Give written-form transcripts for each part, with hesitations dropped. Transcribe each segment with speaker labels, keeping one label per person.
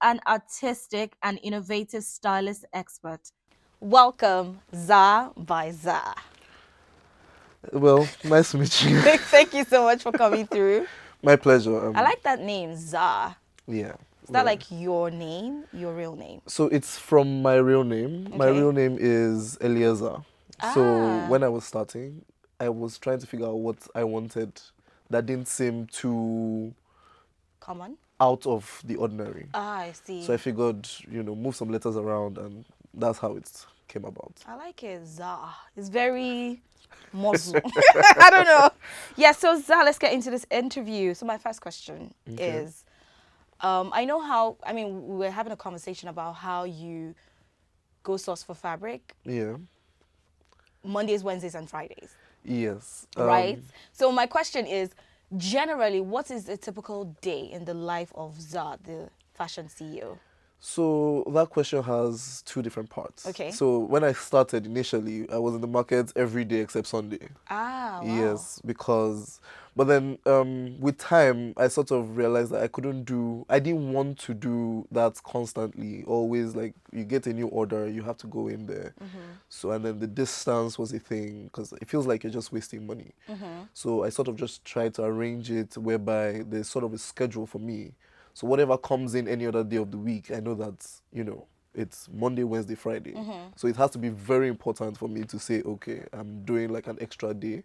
Speaker 1: an artistic and innovative stylist expert. Welcome, Zaar by Zaar.
Speaker 2: Well, nice to meet you.
Speaker 1: Thank you so much for coming through.
Speaker 2: My pleasure.
Speaker 1: I like that name, Zaar.
Speaker 2: Yeah.
Speaker 1: Is that like your name, your real name?
Speaker 2: So it's from my real name. My
Speaker 1: Okay.
Speaker 2: real name is Eliezer. So
Speaker 1: Ah.
Speaker 2: when I was starting, I was trying to figure out what I wanted that didn't seem too
Speaker 1: Common?
Speaker 2: out of the ordinary.
Speaker 1: Ah, I see.
Speaker 2: So I figured, move some letters around, and that's how it came about.
Speaker 1: I like it, Zaar. It's very Muslim. I don't know. Yeah, so Zaar, let's get into this interview. So my first question is, I know how, we were having a conversation about how you go source for fabric
Speaker 2: Yeah.
Speaker 1: Mondays, Wednesdays, and Fridays,
Speaker 2: Yes.
Speaker 1: right? So my question is, generally, what is a typical day in the life of Zaar, the fashion CEO?
Speaker 2: So that question has two different parts.
Speaker 1: Okay.
Speaker 2: So when I started initially, I was in the market every day except Sunday.
Speaker 1: Ah, wow.
Speaker 2: Yes, but then with time, I sort of realized that I didn't want to do that constantly. Always like you get a new order, you have to go in there. So, and then the distance was a thing because it feels like you're just wasting money. So I sort of just tried to arrange it whereby there's sort of a schedule for me. So whatever comes in any other day of the week, I know that, it's Monday, Wednesday, Friday. So it has to be very important for me to say, okay, I'm doing like an extra day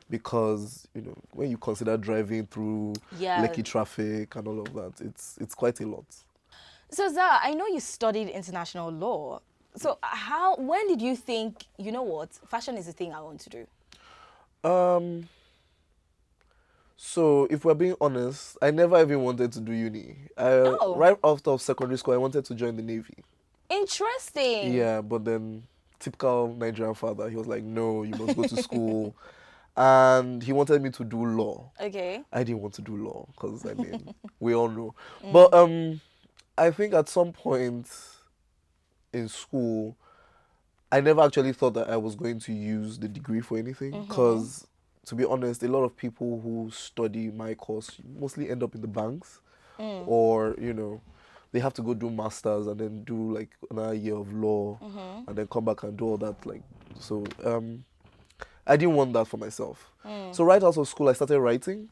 Speaker 2: because, when you consider driving through Lekki traffic and all of that, it's quite a lot.
Speaker 1: So Zaar, I know you studied international law. So when did you think, you know what, fashion is the thing I want to do?
Speaker 2: So if we're being honest, I never even wanted to do uni. Right after secondary school, I wanted to join the Navy.
Speaker 1: Interesting.
Speaker 2: Yeah, but then typical Nigerian father, he was like, no, you must go to school. And he wanted me to do law.
Speaker 1: Okay.
Speaker 2: I didn't want to do law because, we all know. But I think at some point in school, I never actually thought that I was going to use the degree for anything because, to be honest, a lot of people who study my course mostly end up in the banks or, they have to go do masters and then do like another year of law and then come back and do all that. So I didn't want that for myself. So right out of school, I started writing.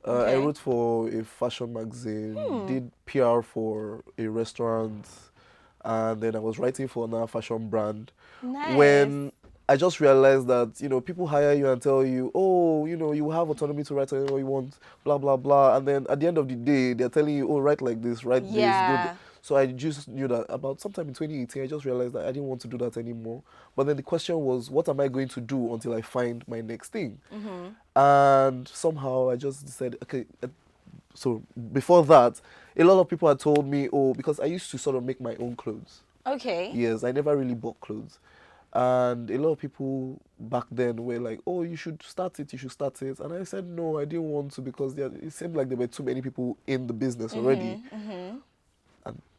Speaker 2: I wrote for a fashion magazine, did PR for a restaurant, and then I was writing for another fashion brand.
Speaker 1: Nice.
Speaker 2: When I just realized that, people hire you and tell you, oh, you have autonomy to write whatever you want, blah, blah, blah. And then at the end of the day, they're telling you, oh, write like this, write this, do this. So I just knew that about sometime in 2018, I just realized that I didn't want to do that anymore. But then the question was, what am I going to do until I find my next thing? And somehow I just decided, okay, so before that, a lot of people had told me, oh, because I used to sort of make my own clothes.
Speaker 1: Okay.
Speaker 2: Yes, I never really bought clothes. And a lot of people back then were like, oh, you should start it. And I said, no, I didn't want to because it seemed like there were too many people in the business already. And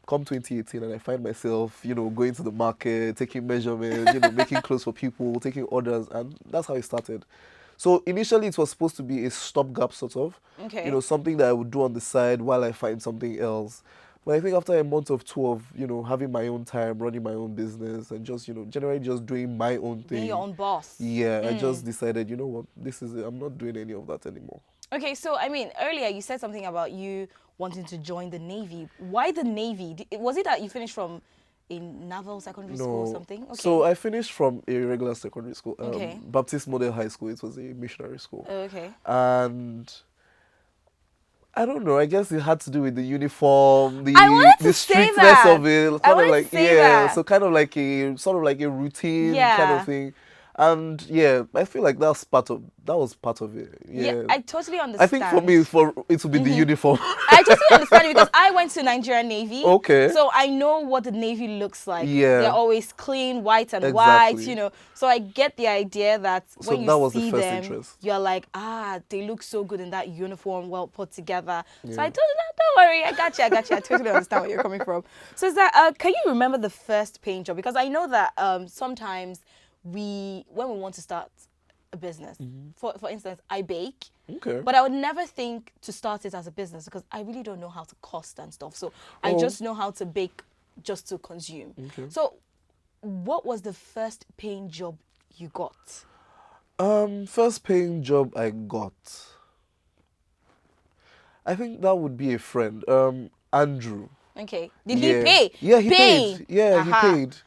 Speaker 2: come 2018 and I find myself, going to the market, taking measurements, making clothes for people, taking orders. And that's how it started. So initially it was supposed to be a stopgap sort of, something that I would do on the side while I find something else. But I think after a month or two of, having my own time, running my own business and just, generally just doing my own thing.
Speaker 1: Being your own boss.
Speaker 2: Yeah, I just decided, you know what, this is it. I'm not doing any of that anymore.
Speaker 1: Okay, so earlier you said something about you wanting to join the Navy. Why the Navy? Was it that you finished from a naval secondary school or something? Okay.
Speaker 2: So I finished from a regular secondary school, Baptist Model High School. It was a missionary school.
Speaker 1: Okay.
Speaker 2: And I don't know. I guess it had to do with the uniform, the strictness of it. So kind of like a routine kind of thing. And yeah, I feel like that was part of it. Yeah,
Speaker 1: I totally understand.
Speaker 2: I think for me, it would be the uniform.
Speaker 1: I totally understand it because I went to Nigerian Navy.
Speaker 2: Okay.
Speaker 1: So I know what the Navy looks like.
Speaker 2: Yeah.
Speaker 1: They're always clean, white and white, So I get the idea that when you see them, you're like, they look so good in that uniform, well put together. Yeah. So I told them, don't worry, I got you. I totally understand where you're coming from. So is that, can you remember the first paint job? Because I know that sometimes when we want to start a business. For instance, I bake,
Speaker 2: Okay.
Speaker 1: but I would never think to start it as a business because I really don't know how to cost and stuff. So I
Speaker 2: Oh.
Speaker 1: just know how to bake just to consume.
Speaker 2: Okay.
Speaker 1: So what was the first paying job you got?
Speaker 2: First paying job I got. I think that would be a friend. Andrew.
Speaker 1: Okay. Did he
Speaker 2: Yeah.
Speaker 1: pay?
Speaker 2: Yeah, he
Speaker 1: Pay.
Speaker 2: paid. Yeah, he
Speaker 1: Aha.
Speaker 2: paid.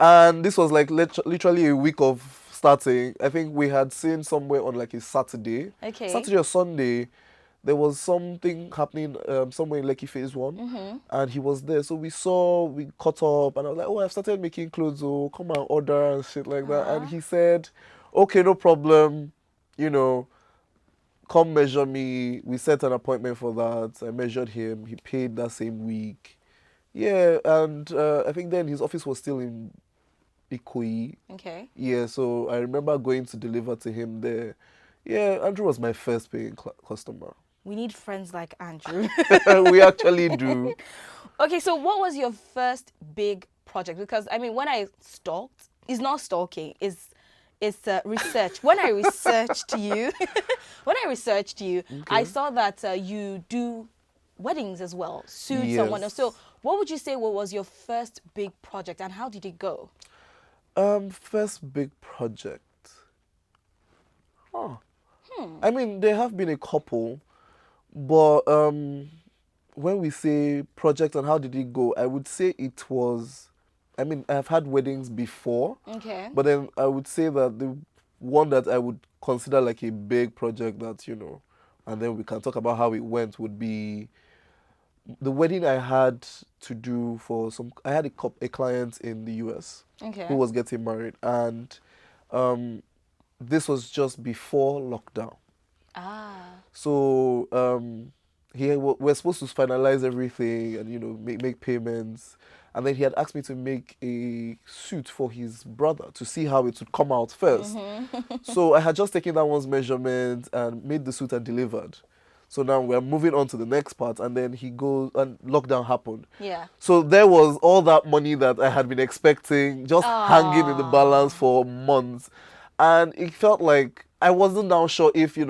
Speaker 2: And this was like literally a week of starting. I think we had seen somewhere on like a Saturday.
Speaker 1: Okay.
Speaker 2: Saturday or Sunday, there was something happening somewhere in Lekki Phase 1. And he was there. So we caught up, and I was like, oh, I've started making clothes, oh, come and order and shit like that. And he said, okay, no problem, you know, come measure me. We set an appointment for that. I measured him. He paid that same week. Yeah, and I think then his office was still in Ikoyi.
Speaker 1: Okay.
Speaker 2: Yeah, so I remember going to deliver to him there. Yeah, Andrew was my first paying customer.
Speaker 1: We need friends like Andrew.
Speaker 2: We actually do.
Speaker 1: Okay, so what was your first big project? Because I mean, when I stalked, it's not stalking, it's research. When I researched you, I
Speaker 2: Okay.
Speaker 1: saw that you do weddings as well, suits and whatnot.
Speaker 2: Yes.
Speaker 1: So, what would you say was your first big project, and how did it go?
Speaker 2: First big project. Huh. I mean, there have been a couple, but when we say project and how did it go, I would say it was. I mean, I've had weddings before,
Speaker 1: Okay.
Speaker 2: but then I would say that the one that I would consider like a big project that, and then we can talk about how it went would be the wedding I had to do for some. I had a client in the US who
Speaker 1: Okay.
Speaker 2: was getting married, and um, this was just before lockdown.
Speaker 1: Ah.
Speaker 2: So we're supposed to finalize everything and make payments, and then he had asked me to make a suit for his brother to see how it would come out first. So I had just taken that one's measurement and made the suit and delivered. So now we're moving on to the next part, and then he goes and lockdown happened.
Speaker 1: Yeah.
Speaker 2: So there was all that money that I had been expecting just hanging in the balance for months, and it felt like I wasn't now sure if it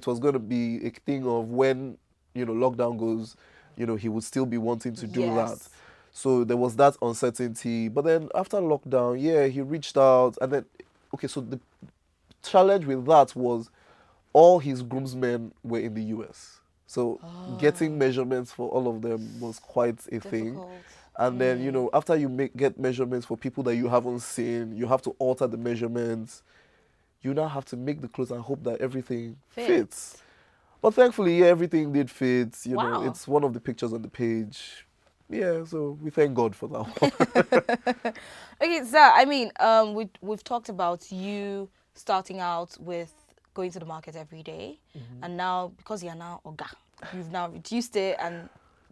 Speaker 2: was going to be a thing of when lockdown goes, he would still be wanting to do that.
Speaker 1: Yes.
Speaker 2: So there was that uncertainty. But then after lockdown, yeah, he reached out, and then okay, so the challenge with that was all his groomsmen were in the US. So getting measurements for all of them was quite a thing.
Speaker 1: Difficult.
Speaker 2: And then, after you get measurements for people that you haven't seen, you have to alter the measurements. You now have to make the clothes and hope that everything fits. But thankfully, yeah, everything did fit.
Speaker 1: Wow.
Speaker 2: It's one of the pictures on the page. Yeah, so we thank God for that one.
Speaker 1: Okay, Zaar, I mean, we've talked about you starting out with going to the market every day, and now because you're now Oga, you've now reduced it and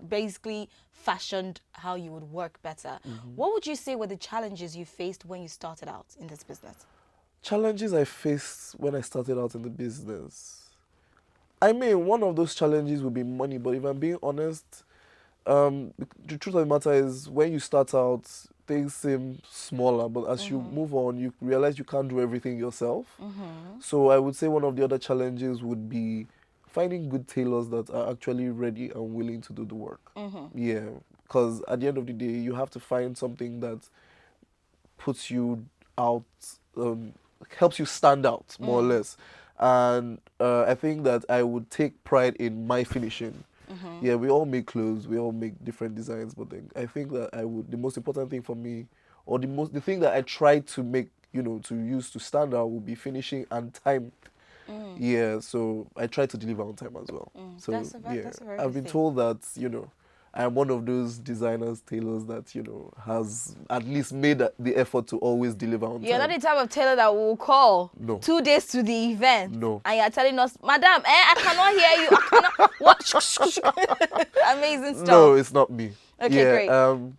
Speaker 1: basically fashioned how you would work better. What would you say were the challenges you faced when you started out in this business?
Speaker 2: Challenges I faced when I started out in the business. I mean, one of those challenges would be money, but if I'm being honest, the truth of the matter is when you start out, things seem smaller, but as you move on, you realize you can't do everything yourself. So I would say one of the other challenges would be finding good tailors that are actually ready and willing to do the work. Yeah, because at the end of the day, you have to find something that puts you out, helps you stand out more or less. And I think that I would take pride in my finishing. Yeah, we all make clothes, we all make different designs, but then I think that the most important thing for me, or the thing that I try to make, to use to stand out would be finishing and time. Yeah, so I try to deliver on time as well. So
Speaker 1: That's a very
Speaker 2: I've
Speaker 1: good
Speaker 2: been
Speaker 1: thing.
Speaker 2: told that, I'm one of those designers, tailors that, has at least made the effort to always deliver on
Speaker 1: You're
Speaker 2: time.
Speaker 1: not the type of tailor that will call
Speaker 2: No.
Speaker 1: 2 days to the event.
Speaker 2: No.
Speaker 1: And you're telling us, Madam, I cannot hear you. I cannot. What? Amazing stuff.
Speaker 2: No, it's not me.
Speaker 1: Okay,
Speaker 2: Yeah,
Speaker 1: great.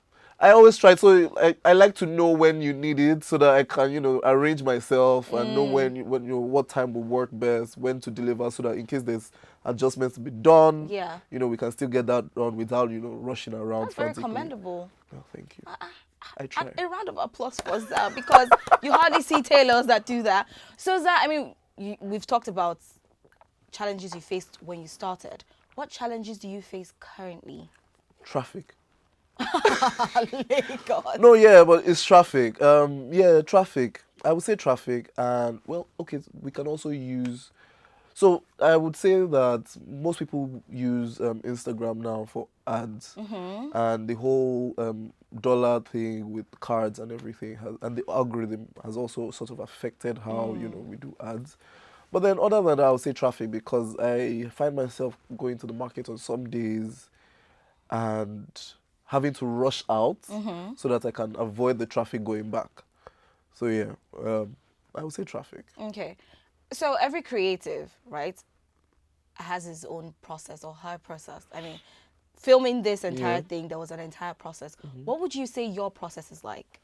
Speaker 2: I always try. So I like to know when you need it, so that I can arrange myself and know what time will work best, when to deliver, so that in case there's adjustments to be done,
Speaker 1: Yeah.
Speaker 2: we can still get that done without rushing around
Speaker 1: That's very
Speaker 2: frantically.
Speaker 1: commendable.
Speaker 2: Oh, thank you. I
Speaker 1: And
Speaker 2: try.
Speaker 1: a round of applause for Zaar because you hardly see tailors that do that. So Zaar, I mean, we've talked about challenges you faced when you started. What challenges do you face currently?
Speaker 2: Traffic.
Speaker 1: Lagos.
Speaker 2: No, yeah, but it's traffic. Yeah, traffic. I would say traffic, and well, okay, we can also use. So I would say that most people use Instagram now for ads, and the whole dollar thing with cards and everything has, and the algorithm has also sort of affected how we do ads. But then, other than that, I would say traffic because I find myself going to the market on some days and having to rush out so that I can avoid the traffic going back. So yeah, I would say traffic.
Speaker 1: Okay. So every creative, right, has his own process or her process. I mean, filming this entire
Speaker 2: Yeah.
Speaker 1: thing, there was an entire process. What would you say your process is like?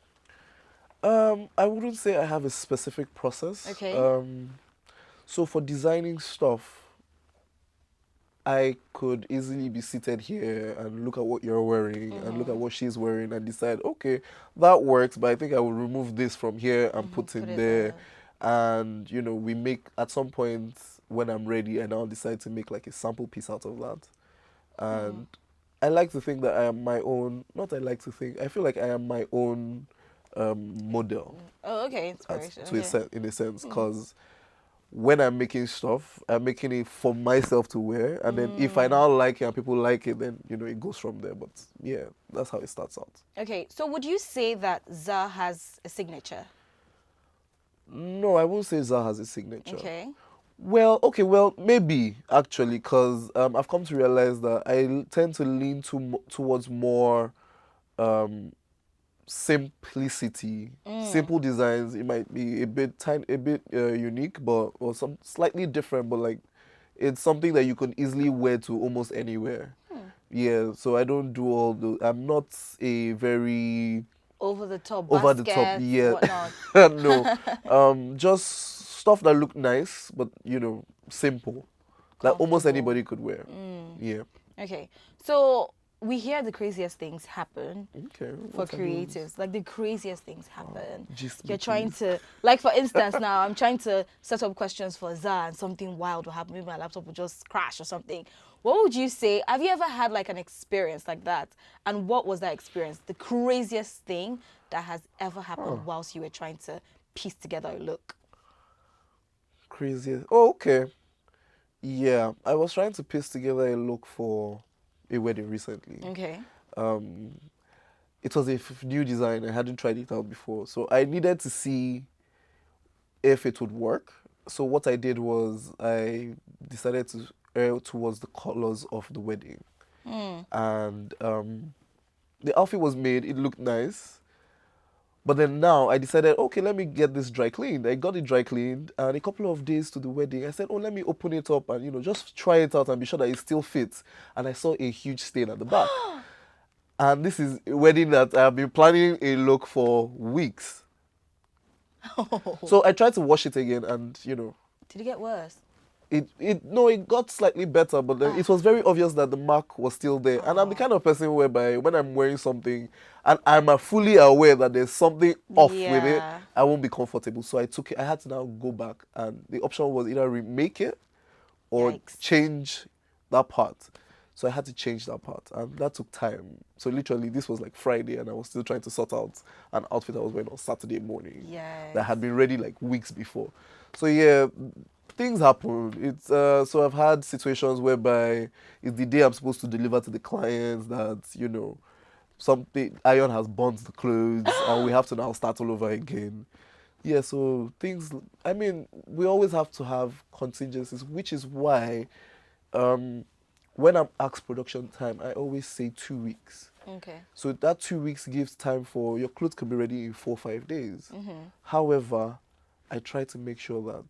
Speaker 2: I wouldn't say I have a specific process.
Speaker 1: Okay.
Speaker 2: So for designing stuff, I could easily be seated here and look at what you're wearing and look at what she's wearing and decide, okay, that works, but I think I will remove this from here and put
Speaker 1: Put
Speaker 2: in
Speaker 1: it
Speaker 2: there.
Speaker 1: there.
Speaker 2: And, we make, at some point when I'm ready, I now decide to make like a sample piece out of that. And I like to think that I am my own, not I like to think, I feel like I am my own model
Speaker 1: Oh, okay.
Speaker 2: at,
Speaker 1: Inspiration.
Speaker 2: to a
Speaker 1: Okay.
Speaker 2: sen- in a sense, because when I'm making stuff, I'm making it for myself to wear, and then if I now like it and people like it, then it goes from there. But yeah, that's how it starts out.
Speaker 1: Okay. So would you say that Zaar has a signature?
Speaker 2: No, I won't say Zaha has a signature.
Speaker 1: Okay.
Speaker 2: Well, okay, well, maybe actually, because I've come to realize that I tend to lean towards more um, simplicity, simple designs. It might be a bit tiny, a bit unique, but or some slightly different, but like it's something that you can easily wear to almost anywhere. Yeah, so I don't do all the. I'm not a very
Speaker 1: Over the top
Speaker 2: over the top.
Speaker 1: baskets,
Speaker 2: Yeah,
Speaker 1: whatnot.
Speaker 2: no, just stuff that look nice, but simple, that almost
Speaker 1: Comfortable.
Speaker 2: anybody could wear. Yeah.
Speaker 1: Okay. So we hear the craziest things happen
Speaker 2: Okay.
Speaker 1: for
Speaker 2: What are those?
Speaker 1: creatives. Like the craziest things happen.
Speaker 2: Gist me,
Speaker 1: You're trying
Speaker 2: please.
Speaker 1: to, like for instance, now I'm trying to set up questions for Zaar and something wild will happen. Maybe my laptop will just crash or something. What would you say? Have you ever had like an experience like that? And what was that experience? The craziest thing that has ever happened whilst you were trying to piece together a look?
Speaker 2: Crazy. Oh, okay. Yeah, I was trying to piece together a look for a wedding recently.
Speaker 1: Okay.
Speaker 2: Um, it was a new design. I hadn't tried it out before, so I needed to see if it would work. So what I did was I decided to err towards the colors of the wedding, and the outfit was made. It looked nice. But then now I decided, okay, let me get this dry cleaned. I got it dry cleaned, and a couple of days to the wedding, I said, oh, let me open it up and just try it out and be sure that it still fits. And I saw a huge stain at the back. And this is a wedding that I have been planning a look for weeks. So I tried to wash it again, and
Speaker 1: Did it get worse?
Speaker 2: it got slightly better, but then it was very obvious that the mark was still there. And I'm the kind of person whereby when I'm wearing something and I'm fully aware that there's something off with it,
Speaker 1: Yeah.
Speaker 2: I won't be comfortable. So I took it. I had to now go back, and the option was either remake it or
Speaker 1: Yikes.
Speaker 2: change that part. So I had to change that part, and that took time. So literally, this was like Friday, and I was still trying to sort out an outfit I was wearing on Saturday morning that
Speaker 1: Yes.
Speaker 2: had been ready like weeks before. So yeah, things happen. It's so I've had situations whereby it's the day I'm supposed to deliver to the clients that something iron has burnt the clothes, and we have to now start all over again. Yeah, so things. I mean, we always have to have contingencies, which is why um, when I'm asked production time, I always say 2 weeks.
Speaker 1: Okay.
Speaker 2: So that 2 weeks gives time for your clothes can be ready in 4 or 5 days. However, I try to make sure that,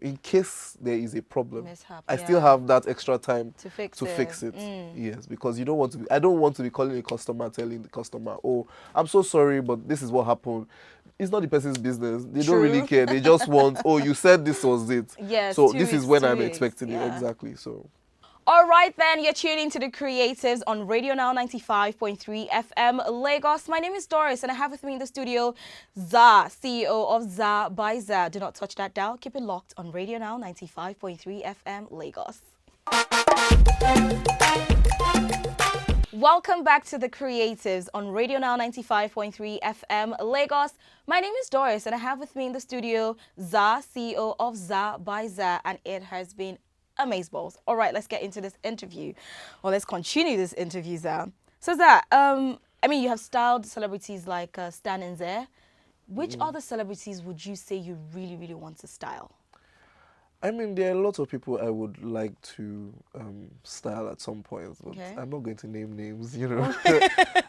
Speaker 2: in case there is a problem,
Speaker 1: Mishap,
Speaker 2: I still
Speaker 1: yeah.
Speaker 2: have that extra time
Speaker 1: To fix
Speaker 2: to
Speaker 1: it.
Speaker 2: fix it. Yes, because you don't want to be, I don't want to be calling a customer, telling the customer, oh, I'm so sorry, but this is what happened. It's not the person's business. They don't really
Speaker 1: True.
Speaker 2: care. They just want, oh, you said this was it.
Speaker 1: Yes,
Speaker 2: So
Speaker 1: two
Speaker 2: this is
Speaker 1: weeks,
Speaker 2: when
Speaker 1: 2
Speaker 2: I'm
Speaker 1: weeks.
Speaker 2: expecting it.
Speaker 1: Yeah.
Speaker 2: Exactly. So
Speaker 1: All right, then, you're tuning to The Creatives on RadioNow 95.3 FM Lagos. My name is Doris, and I have with me in the studio Zaar, CEO of Zaar by Zaar. Do not touch that dial. Keep it locked on RadioNow 95.3 FM Lagos. Welcome back to The Creatives on RadioNow 95.3 FM Lagos. My name is Doris, and I have with me in the studio Zaar, CEO of Zaar by Zaar, and it has been amazeballs. All right, let's get into this interview, or let's continue this interview, Zaar. So Zaar, you have styled celebrities like Stan and Zaar. Which other celebrities would you say you really, really want to style?
Speaker 2: I mean, there are lots of people I would like to style at some point, but
Speaker 1: Okay.
Speaker 2: I'm not going to name names, you know.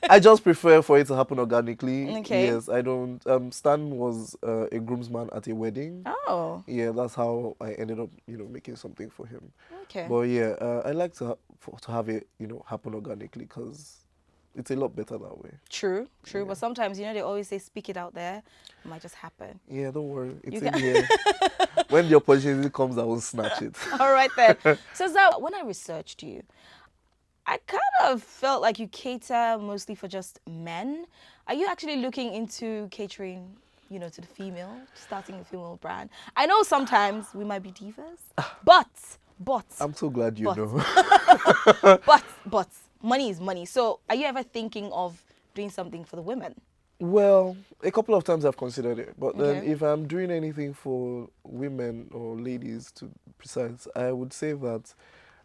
Speaker 2: I just prefer for it to happen organically.
Speaker 1: Okay.
Speaker 2: Yes, I don't. Stan was a groomsman at a wedding.
Speaker 1: Oh,
Speaker 2: Yeah, that's how I ended up, making something for him.
Speaker 1: okay.
Speaker 2: But yeah, I like to have it, happen organically because it's a lot better that way.
Speaker 1: True.
Speaker 2: Yeah.
Speaker 1: But sometimes, they always say speak it out there. It might just happen.
Speaker 2: Yeah, don't worry. It's
Speaker 1: You
Speaker 2: in
Speaker 1: can-
Speaker 2: here. When the opportunity comes, I will snatch it.
Speaker 1: All right, then. So, Zaar, when I researched you, I kind of felt like you cater mostly for just men. Are you actually looking into catering, to the female, starting a female brand? I know sometimes we might be divas, but
Speaker 2: I'm so glad you
Speaker 1: But-
Speaker 2: know.
Speaker 1: but money is money. So, are you ever thinking of doing something for the women?
Speaker 2: Well, a couple of times I've considered it, but then
Speaker 1: Okay.
Speaker 2: if I'm doing anything for women or ladies to be precise, I would say that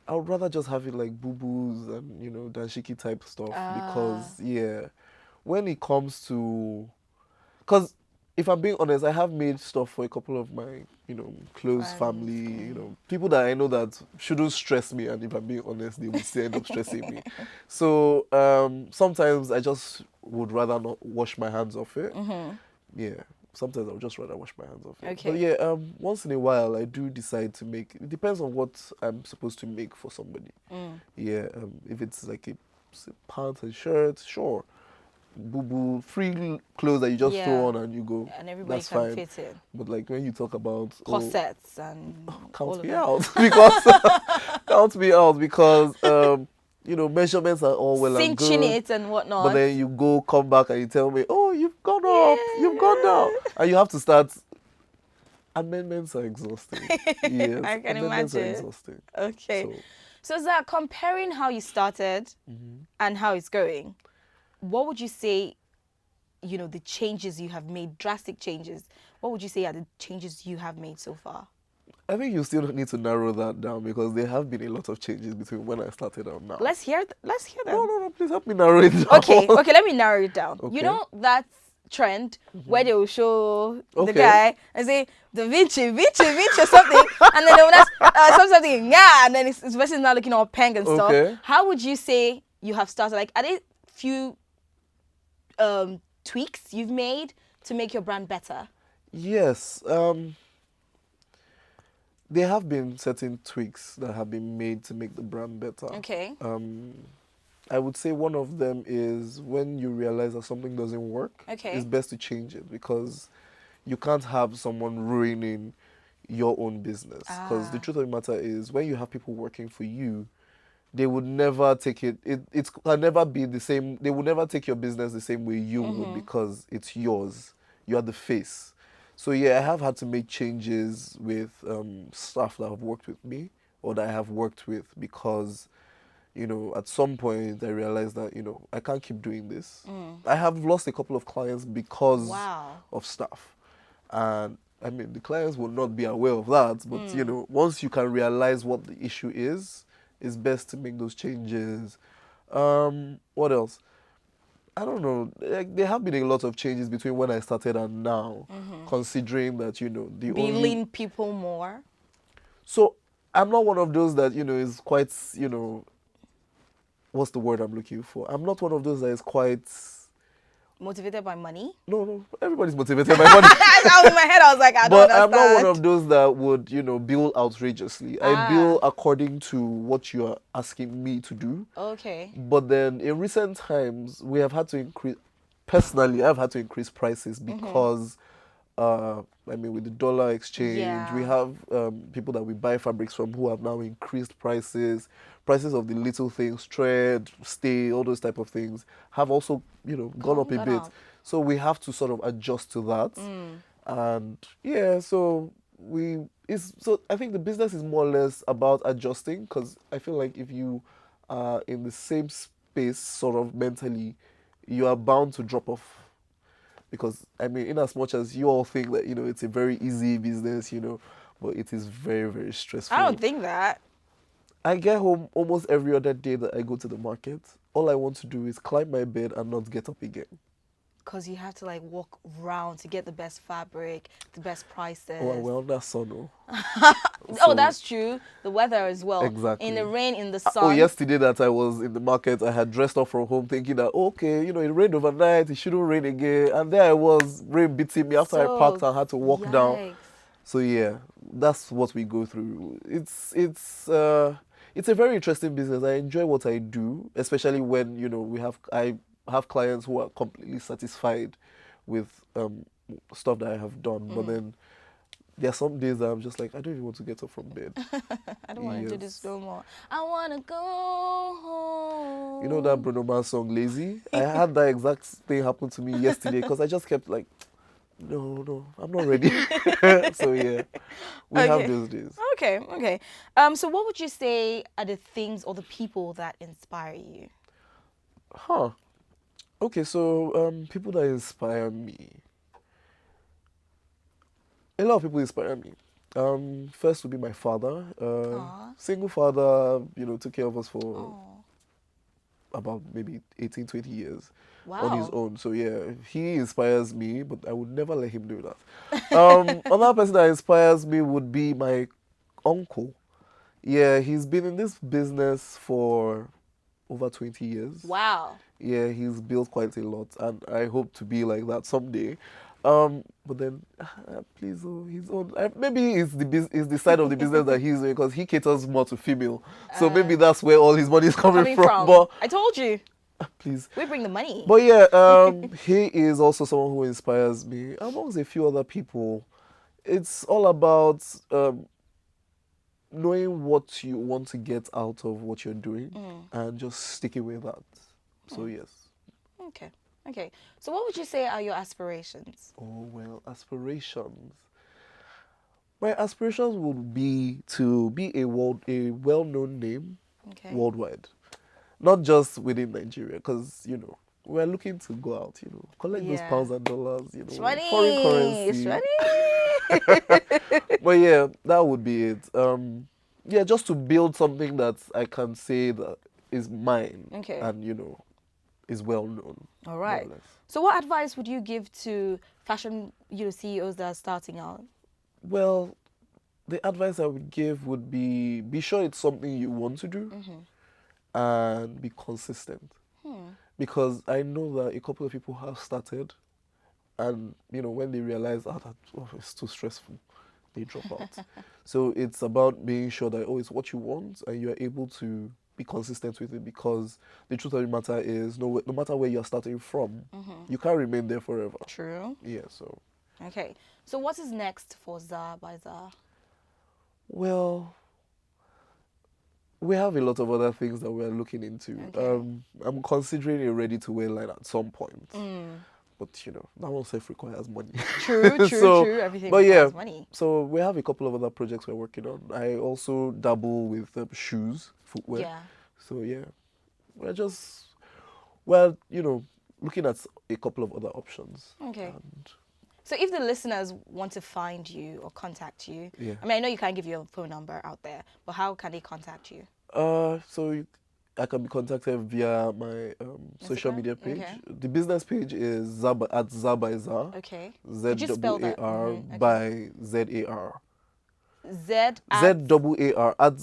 Speaker 2: I would rather just have it like boo-boos and, dashiki type stuff because, yeah, when it comes to... Because if I'm being honest, I have made stuff for a couple of my, close
Speaker 1: Friends,
Speaker 2: family, people that I know that shouldn't stress me, and if I'm being honest, they would still end up stressing me. So sometimes I just would rather not wash my hands off it. Yeah, sometimes I would just rather wash my hands off it.
Speaker 1: Okay.
Speaker 2: But yeah, once in a while, I do decide to make... It depends on what I'm supposed to make for somebody. Yeah, if it's like a pants and shirt, sure. Boo-boo, free clothes that you just
Speaker 1: Yeah.
Speaker 2: throw on and you go.
Speaker 1: And everybody
Speaker 2: That's
Speaker 1: can
Speaker 2: fine.
Speaker 1: fit in.
Speaker 2: But like when you talk about
Speaker 1: Corsets and all
Speaker 2: count
Speaker 1: of
Speaker 2: me
Speaker 1: that.
Speaker 2: out because count me out because measurements are all well and
Speaker 1: Cinching
Speaker 2: good.
Speaker 1: it and whatnot.
Speaker 2: But then you come back and you tell me, oh, you've gone up, you've gone down, and you have to start. Amendments are exhausting. Yes,
Speaker 1: I can
Speaker 2: amendments are
Speaker 1: imagine.
Speaker 2: exhausting.
Speaker 1: Okay. So Zaar, comparing how you started and how it's going, what would you say, the changes you have made, drastic changes, what would you say are the changes you have made so far?
Speaker 2: I think you still need to narrow that down because there have been a lot of changes between when I started and now.
Speaker 1: Let's hear them.
Speaker 2: No, please help me narrow it down.
Speaker 1: Okay, let me narrow it down.
Speaker 2: Okay.
Speaker 1: You know that trend where they will show the
Speaker 2: Okay.
Speaker 1: guy and say the Vinci or something, and then they will ask something, yeah, and then his person is now looking all peng and stuff.
Speaker 2: Okay.
Speaker 1: How would you say you have started? Like, are there few tweaks you've made to make your brand better?
Speaker 2: Yes. There have been certain tweaks that have been made to make the brand better.
Speaker 1: Okay.
Speaker 2: I would say one of them is when you realize that something doesn't work,
Speaker 1: Okay.
Speaker 2: it's best to change it because you can't have someone ruining your own business. Because the truth of the matter is when you have people working for you, they would never take it can never be the same. They would never take your business the same way you would because it's yours. You are the face. So yeah, I have had to make changes with staff that have worked with me or that I have worked with because, at some point I realized that, I can't keep doing this. I have lost a couple of clients because
Speaker 1: Wow.
Speaker 2: of staff. And I mean, the clients will not be aware of that, but once you can realize what the issue is, it's best to make those changes. What else? I don't know. Like, there have been a lot of changes between when I started and now, considering that, the only...
Speaker 1: Billing people more.
Speaker 2: So I'm not one of those that, is quite, what's the word I'm looking for? I'm not one of those that is quite...
Speaker 1: Motivated by money?
Speaker 2: No, everybody's motivated by money.
Speaker 1: I was in my head, I was like, I don't
Speaker 2: But
Speaker 1: understand.
Speaker 2: I'm not one of those that would, bill outrageously. I bill according to what you are asking me to do.
Speaker 1: Okay.
Speaker 2: But then in recent times, we have had to increase... Personally, I've had to increase prices because I mean, with the dollar exchange, we
Speaker 1: Yeah.
Speaker 2: have people that we buy fabrics from who have now increased prices of the little things, thread, stay, all those type of things have also, gone up a
Speaker 1: Gone
Speaker 2: bit.
Speaker 1: up.
Speaker 2: So we have to sort of adjust to that.
Speaker 1: Mm.
Speaker 2: And yeah, so I think the business is more or less about adjusting, because I feel like if you are in the same space sort of mentally, you are bound to drop off. Because I mean, in as much as you all think that it's a very easy business, but it is very, very
Speaker 1: I don't
Speaker 2: stressful.
Speaker 1: think that.
Speaker 2: I get home almost every other day that I go to the market. All I want to do is climb my bed and not get up again.
Speaker 1: Because you have to like walk around to get the best fabric, the best
Speaker 2: Oh,
Speaker 1: prices.
Speaker 2: well, that's sun.
Speaker 1: Oh,
Speaker 2: So
Speaker 1: that's true. The weather as well. In the
Speaker 2: exactly.
Speaker 1: rain, in the
Speaker 2: Oh,
Speaker 1: sun.
Speaker 2: yesterday that I was in the market, I had dressed up from home thinking that, okay, it rained overnight, it shouldn't rain again. And there I was, rain beating me after I packed
Speaker 1: So,
Speaker 2: and had to walk down.
Speaker 1: yikes.
Speaker 2: So yeah, that's what we go through. It's a very interesting business. I enjoy what I do, especially when, I have clients who are completely satisfied with stuff that I have done. But
Speaker 1: Mm.
Speaker 2: then there are some days that I'm just like, I don't even want to get up from bed.
Speaker 1: I don't want to do this
Speaker 2: Yes.
Speaker 1: no more. I want to go
Speaker 2: You know that
Speaker 1: home.
Speaker 2: Bruno Mars song, Lazy? I had that exact thing happen to me yesterday because I just kept like, no, no, I'm not ready. So yeah, we have
Speaker 1: Okay.
Speaker 2: those days.
Speaker 1: Okay, okay. So what would you say are the things or the people that inspire you?
Speaker 2: Huh. Okay, so people that inspire me. A lot of people inspire me. First would be my father.
Speaker 1: Aw.
Speaker 2: Single father, took care of us for
Speaker 1: Oh.
Speaker 2: about maybe 18, 20 years on his
Speaker 1: Wow.
Speaker 2: own. So yeah, he inspires me, but I would never let him do that. Another person that inspires me would be my uncle. Yeah, he's been in this business for over 20 years.
Speaker 1: Wow.
Speaker 2: Yeah, he's built quite a lot, and I hope to be like that someday. But then, please, oh, his own. Maybe it's the side of the business that he's doing because he caters more to female. So maybe that's where all his money is coming
Speaker 1: Coming
Speaker 2: from.
Speaker 1: from.
Speaker 2: But
Speaker 1: I told you.
Speaker 2: please,
Speaker 1: We bring the money.
Speaker 2: but yeah, he is also someone who inspires me amongst a few other people. It's all about knowing what you want to get out of what you're doing
Speaker 1: Mm.
Speaker 2: and just sticking with that. So yes.
Speaker 1: Okay. Okay. So what would you say are your aspirations?
Speaker 2: Oh well, aspirations. My aspirations would be to be a well-known name
Speaker 1: Okay.
Speaker 2: worldwide, not just within Nigeria, because we're looking to go out, collect those
Speaker 1: Yeah.
Speaker 2: pounds and dollars, foreign
Speaker 1: Shmoney.
Speaker 2: currency.
Speaker 1: Shmoney.
Speaker 2: But yeah, that would be it. Yeah, just to build something that I can say that is mine
Speaker 1: Okay.
Speaker 2: and is well known,
Speaker 1: All
Speaker 2: more or
Speaker 1: right.
Speaker 2: less.
Speaker 1: So what advice would you give to fashion, CEOs that are starting out?
Speaker 2: Well, the advice I would give would be sure it's something you want to do and be consistent. Because I know that a couple of people have started and when they realize it's too stressful, they drop out. So it's about being sure that it's what you want and you're able to be consistent with it, because the truth of the matter is no matter where you're starting from, you can't remain there forever.
Speaker 1: True.
Speaker 2: Yeah, so
Speaker 1: Okay. So what is next for Zaar by Zaar?
Speaker 2: well, we have a lot of other things that we're looking into.
Speaker 1: Okay.
Speaker 2: I'm considering a ready-to-wear line at some point,
Speaker 1: Mm.
Speaker 2: but that one self requires money.
Speaker 1: True, true,
Speaker 2: So,
Speaker 1: true. Everything
Speaker 2: but yeah,
Speaker 1: requires money.
Speaker 2: so we have a couple of other projects we're working on. I also dabble with shoes, footwear.
Speaker 1: Yeah.
Speaker 2: So yeah, we're just well, looking at a couple of other options.
Speaker 1: Okay.
Speaker 2: And
Speaker 1: So if the listeners want to find you or contact you,
Speaker 2: yeah.
Speaker 1: I mean, I know you can't give your phone number out there, but how can they contact you?
Speaker 2: I can be contacted via my social
Speaker 1: Instagram?
Speaker 2: media page.
Speaker 1: Okay.
Speaker 2: The business page is at Zaar by Zaar.
Speaker 1: Okay.
Speaker 2: Z
Speaker 1: Could you spell
Speaker 2: A
Speaker 1: that?
Speaker 2: R
Speaker 1: Okay.
Speaker 2: by Z A R.
Speaker 1: Z
Speaker 2: Z
Speaker 1: at.
Speaker 2: A R at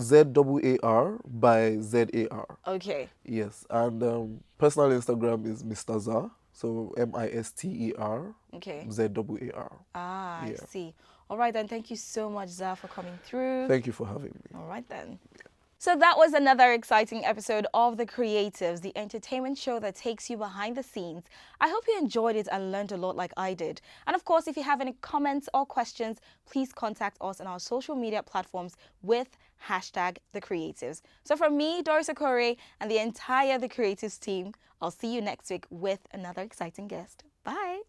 Speaker 2: Z A R by Z A R.
Speaker 1: Okay.
Speaker 2: Yes, and personal Instagram is Mr. Zaar. So MISTER
Speaker 1: Okay.
Speaker 2: ZAAR.
Speaker 1: Ah, I
Speaker 2: Yeah.
Speaker 1: see. All right then. Thank you so much, Zaar, for coming through.
Speaker 2: Thank you for having me.
Speaker 1: All right then. So that was another exciting episode of The Creatives, the entertainment show that takes you behind the scenes. I hope you enjoyed it and learned a lot like I did. And of course, if you have any comments or questions, please contact us on our social media platforms with hashtag The Creatives. So from me, Doris Okore, and the entire The Creatives team, I'll see you next week with another exciting guest. Bye.